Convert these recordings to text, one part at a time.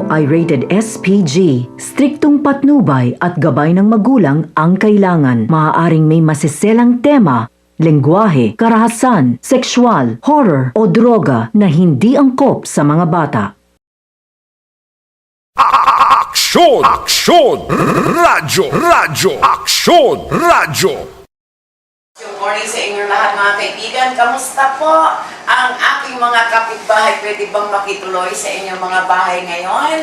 ito ay rated SPG. Striktong patnubay at gabay ng magulang ang kailangan. Maaaring may masiselang tema, lengguwahe, karahasan, sexual, horror o droga na hindi angkop sa mga bata. Aksyon! Aksyon! Radyo! Radyo! Aksyon! Radyo! Good morning sa inyong lahat mga kaibigan. Kamusta po ang aking mga kapitbahay? Pwede bang makituloy sa inyong mga bahay ngayon?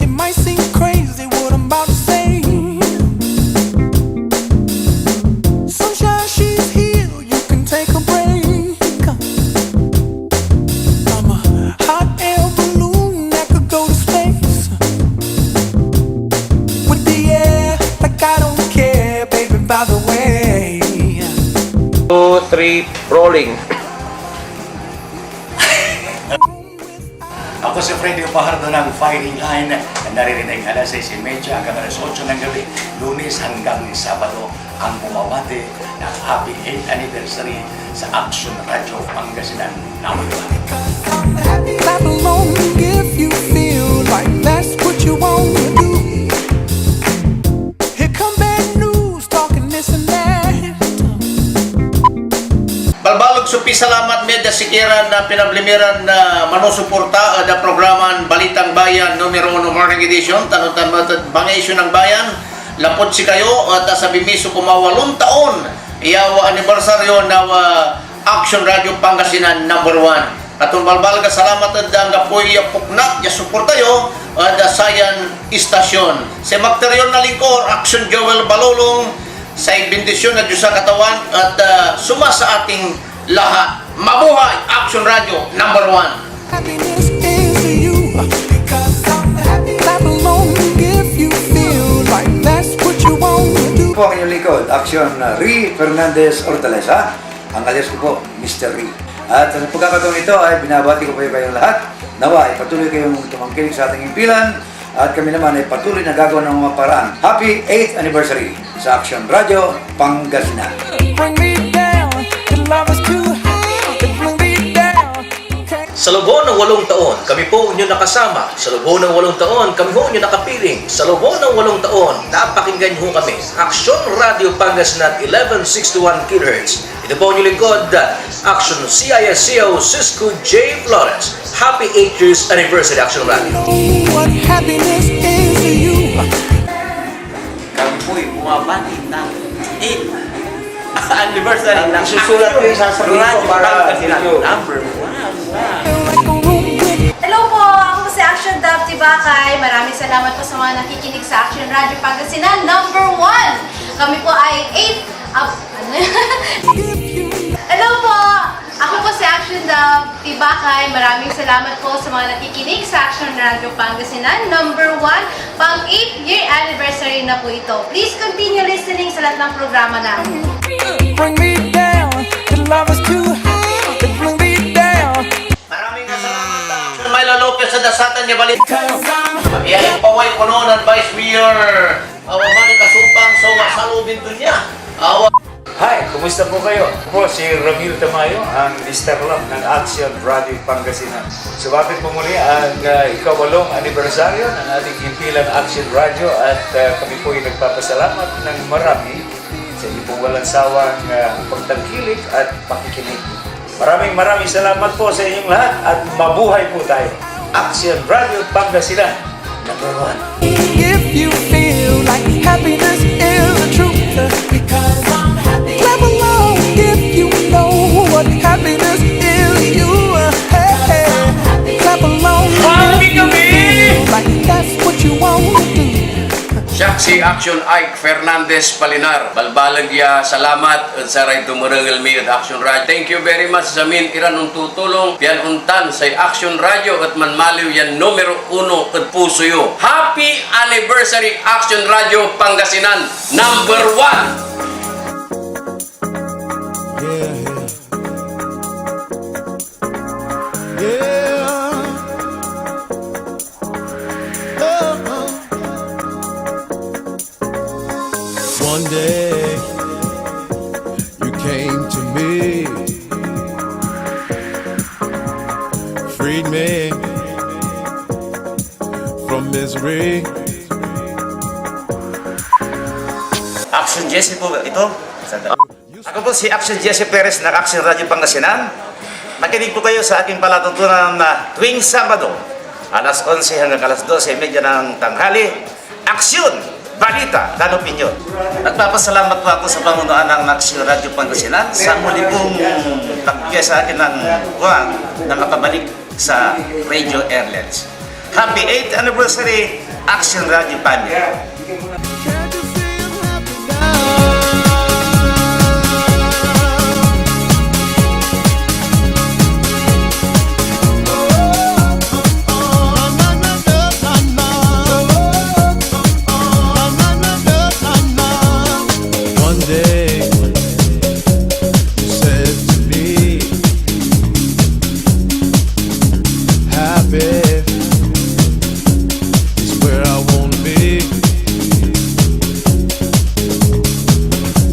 It might seem crazy what I'm about to say. Sunshine, she's here, you can take a break. I'm a hot air balloon that could go to space. With the air, like I don't care, baby, by the way. 2, 3, rolling. Ako si Freddy Pajardo ng Fighting Line na naririnig alas 6:30 hanggang alas 8 ng gabi, Lunes hanggang Sabado, ang bumabati ng Happy 8th Anniversary sa Action Radio Pangasinan number 1. Clap along if you feel like that's what you want to do. Here come bad news, talking this and that. Balbalog supi salamat medya sikiran na pinablimiran na manusuporta da programan Balitang Bayan numero 1 Morning Edition tanutan matad bangisyon ng bayan lapot si kayo at sa bimiso kumawalong taon iyawa anibersaryo na Action Radio Pangasinan number 1 atong balbalag salamat at ang kapoy puknat ya suporta yo at sayan istasyon si Magterion na lingkor Action Joel Balolong sa bendisyon na Diyos sa katawan at suma sa ating lahat. Mabuhay! Action Radio number 1. Happiness is you because I'm happy. Clap along if you feel like that's what you want to do. Po ang inyong likod, Action Ri Fernandez Hortaleza. Ang alias ko po, Mr. Ri. At sa pagkakataon ito ay binabati ko po kayong lahat. Nawa ay patuloy kayong tumangkilig sa ating impilan at kami naman ay patuloy na gagawa ng mga paraan. Happy 8th Anniversary sa Action Radio Pangasinan. Bring me down, the love is too high. Bring me down. Sa loob ng 8 taon, kami po inyo nakasama. Sa loob ng 8 taon, kami po inyo nakapiling. Sa loob ng 8 taon, napakinggan ho kami. Action Radio Pangasinan 1161 kHz. Ito po inyong lingkod, Action CISCO Cisco J. Flores. Happy 8 years anniversary Action Radio. What happiness is to you. Kami po'y bumabati ng 8th anniversary ng Susulat ko yung sasabihin ko para number 1. Like a room with Hello po! Ako si Action Dove Tibakay. Maraming salamat po sa mga nakikinig sa Action Radio Pangasinan number 1. Kami po ay 8 Hello po! Ako po si Action Dove Tibakay. Maraming salamat po sa mga nakikinig sa Action Radio Pangasinan number 1. Pang 8th year anniversary na po ito. Please continue listening sa lahat ng programa namin. bring me down, the love is too high. Bring me down. Maraming salamat sa Action Myla Lopez sa dasatan niya balik. Iyayang paway ko noon ang Vice Mayor Awamani Kasumpang sa wasalubin doon niya. Hi, kumusta po kayo? Ako si Ramil Tamayo, ang Mr. Love ng Action Radio Pangasinan. Sumapit po muli ang ikawalong anibersaryo ng ating impilang Action Radio at kami po ay nagpapasalamat ng marami sa inyo pong walang sawang pagtangkilik at pakikinig. Maraming salamat po sa inyong lahat at mabuhay po tayo. Action Radio Pangasinan, number 1. If you feel like happiness is the truth, because I'm happy. Clap along if you know what happiness is you. Hey, hey. Clap along if you feel like that's what you want to do. Siya si Action Ike Fernandez Palinar. Balbalagya, salamat at sa ray tumurangil mi at Action Radio. Thank you very much sa min iran ng tutulong. Yan untan sa Action Radio at manmaliw yan numero 1 at puso yo. Happy anniversary Action Radio Pangasinan number 1. Yeah. One day you came to me, freed me misery. Action Jesse po ito. Ako po si Action Jesse Perez ng Action Radio Pangasinan. Makinig po kayo sa aking palatuntunan na tuwing Sabado, alas 11 hanggang alas 12:30 ng tanghali. Aksyon! Balita dan opinyon. Nagpapasalamat po ako sa pamunuan ng Action Radio Pangasinan sa muli pong pagbigay sa akin ng buwan na makabalik sa Radio Airlines. Happy 8th anniversary Action Radio Pangasinan. Can't you see I'm happy now? One day you said to me, happy is where I wanna be.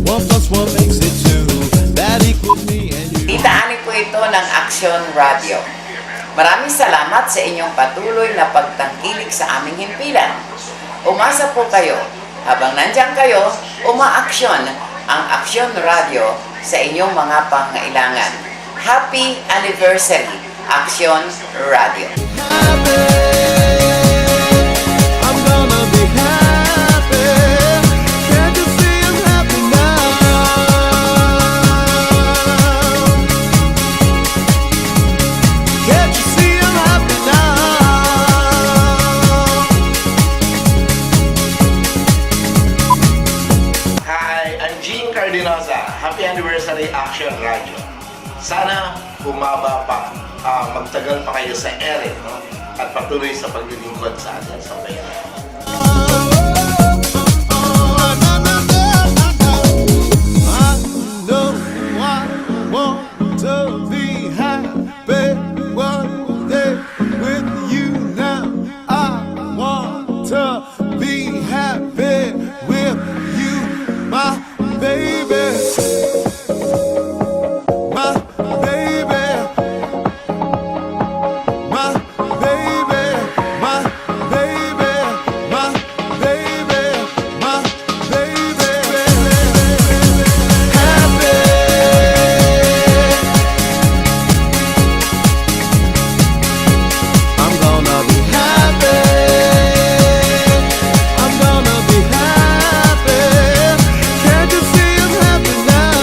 1+1 makes it 2. That equals me and you. Titaani po ito ng Action Radio. Maraming salamat sa inyong patuloy na pagtangkilik sa aming himpilan. Umasa po kayo. Habang nandyan kayo, umaaksyon ang Action Radio sa inyong mga pangailangan. Happy anniversary, Action Radio. I'm gonna be happy. Can't you see I'm happy now? Can't you see I'm happy now? Hi, I'm Gene Cardinosa. Happy anniversary Action Radio. Sana bumaba pa, magtagal pa kayo sa ere, no? At patuloy sa paglilingkod sa atin sa bayan. I know I want to be happy one day with you now. I want to be happy with you, my baby. My baby. My baby. My baby. My baby. My baby. Happy. I'm gonna be happy. I'm gonna be happy. Can't you see I'm happy now?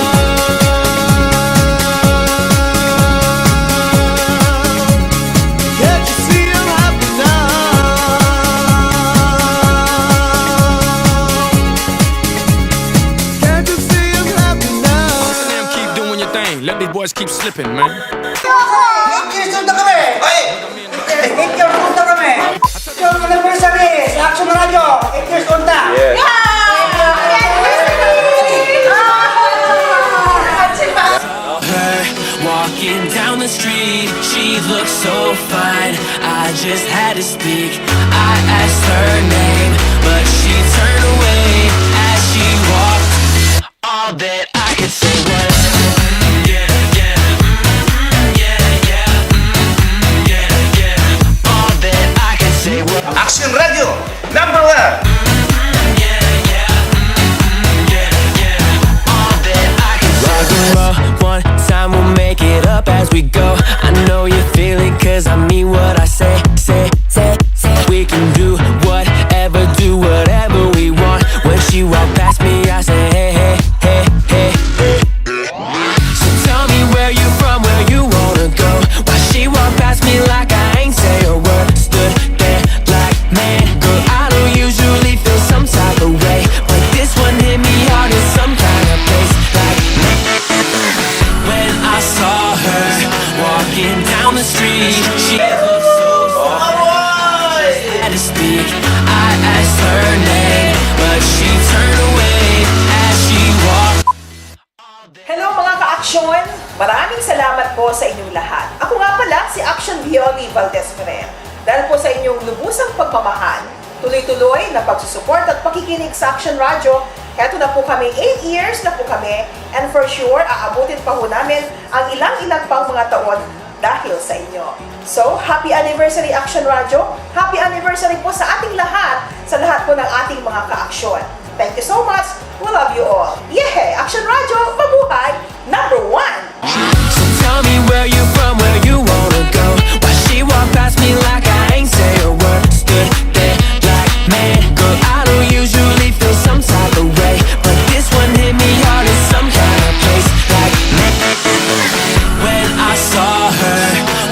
Can't you see I'm happy now? Can't you see I'm happy now? Damn, keep doing your thing. Let these boys keep slipping, man. Ikisunta kami! Oy! Ikisunta kami! Yung anniversary sa Action Radio! Ikisunta! Her walking down the street, she looked so fine. I just had to speak. I asked her name, but she turned away as she walked. All that I could say was, yeah, yeah, yeah, yeah, yeah, yeah. All that I could say was, Action Radio! Number 1! One time we'll make it up as we go. I know you feel it cause I mean what I say. We can do whatever we want. When she walk past me I say hey, hey, hey, hey, hey. So tell me where you from, where you wanna go. Why she walk past me like I ain't say a word. Stood there like man, girl I don't usually feel some type of way, but this one hit me hard in some kind of place. Like when I saw her walking down the street, she looked so fine. Had to speak. I asked her name, but she turned away as she walked. Hello mga ka-aksyon! Maraming salamat po sa inyong lahat. Ako nga pala si Action Violi Valdez Ferrer. Dahil po sa inyong lubusang pagmamahal, tuloy-tuloy na pagsusupport at pakikinig sa Action Radio, eto na po kami, 8 years na po kami, and for sure, aabutin pa po namin ang ilang-ilang pang mga taon dahil sa inyo. So, happy anniversary Action Radio! Happy anniversary po sa ating lahat, sa lahat po ng ating mga ka-aksyon. Thank you so much. We love you all. Yeah! Action Radio, mabuhay! Number 1! So tell me where you from, where you wanna go. Why she walk past me like I ain't say a word. Stood there like, man, girl, I don't usually feel some type of way, but this one hit me hard in some kind of place. Like, man, when I saw her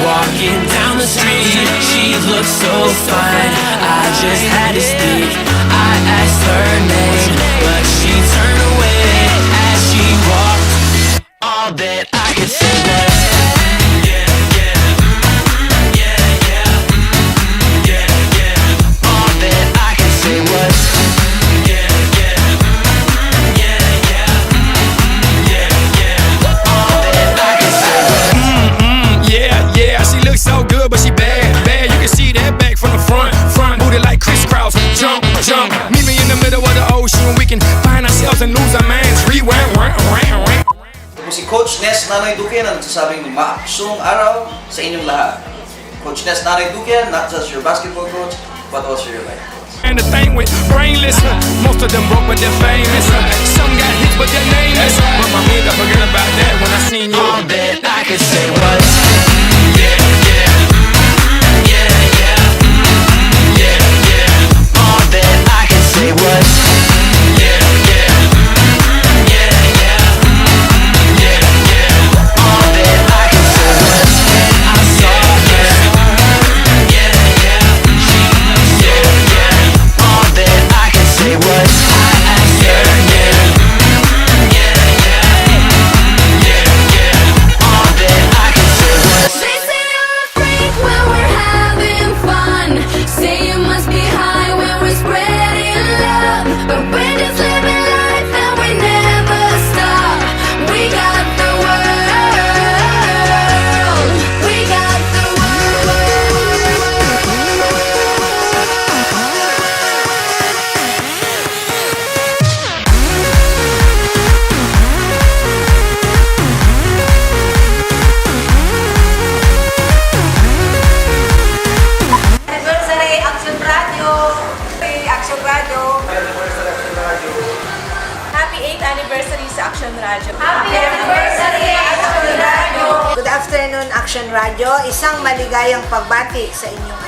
walking down the street, she looked so fine, I just had to speak. I asked her name, but she turned away as she walked. All that I could say was, yeah, yeah, yeah, yeah, yeah, yeah. All that I could say was, yeah, yeah, yeah, yeah, yeah, yeah. All that I could say was, Yeah, yeah, she looks so good, but she bad, bad. You can see that back from the front, booty like crisscross. Jump, jump, meet me in the middle of the ocean. We can find ourselves and lose our minds. Rewind, round, round, round. Ito po si Coach Ness Nanay Duque na nagsasabing maaksong araw sa inyong lahat. Coach Ness Nanay Duque, not just your basketball coach, but also your life coach. And the thing with brainless, most of them broke but they're famous. Some got hits but they're nameless. But my man, I forget about that when I seen you. all that I could say was, yeah, yeah, yeah, yeah, yeah, yeah. All that I could say was, yeah, yeah, yeah, yeah, yeah, yeah. All that I could say was, I saw her, yeah, yeah, yeah, yeah. All that I could say was, I asked her name, yeah, yeah, yeah, yeah. All that I could say was, They say I'm a freak when we're having fun. Say you must be high when we're spreading love. But we're just living life and we never stop. We got the world. We got the Anniversary Action Radio! Action Radio! Happy 8th anniversary sa Action Radio! Happy anniversary Action Radio! Good afternoon, Action Radio. Isang maligayang pagbati sa inyong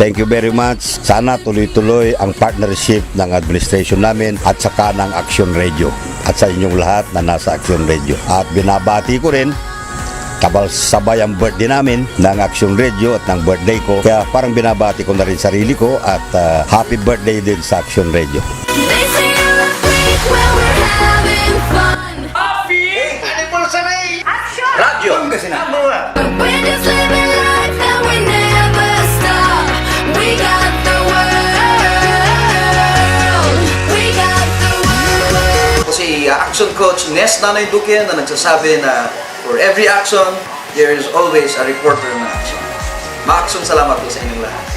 Thank you very much. Sana tuloy-tuloy ang partnership ng administration namin at saka ng Action Radio at sa inyong lahat na nasa Action Radio. At binabati ko rin sabay ang birthday namin ng Action Radio at ng birthday ko. Kaya parang binabati ko na rin sarili ko at happy birthday din sa Action Radio. They say I'm a freak when we're having fun. Anniversary! Radio. But we're just living life and we never stop. We got the world. We got the world. Ako si Action Coach Ness Nanay Duque na nagsasabi na for every action, there is always a reporter na action. Ma-action, salamat po sa inyong lahat.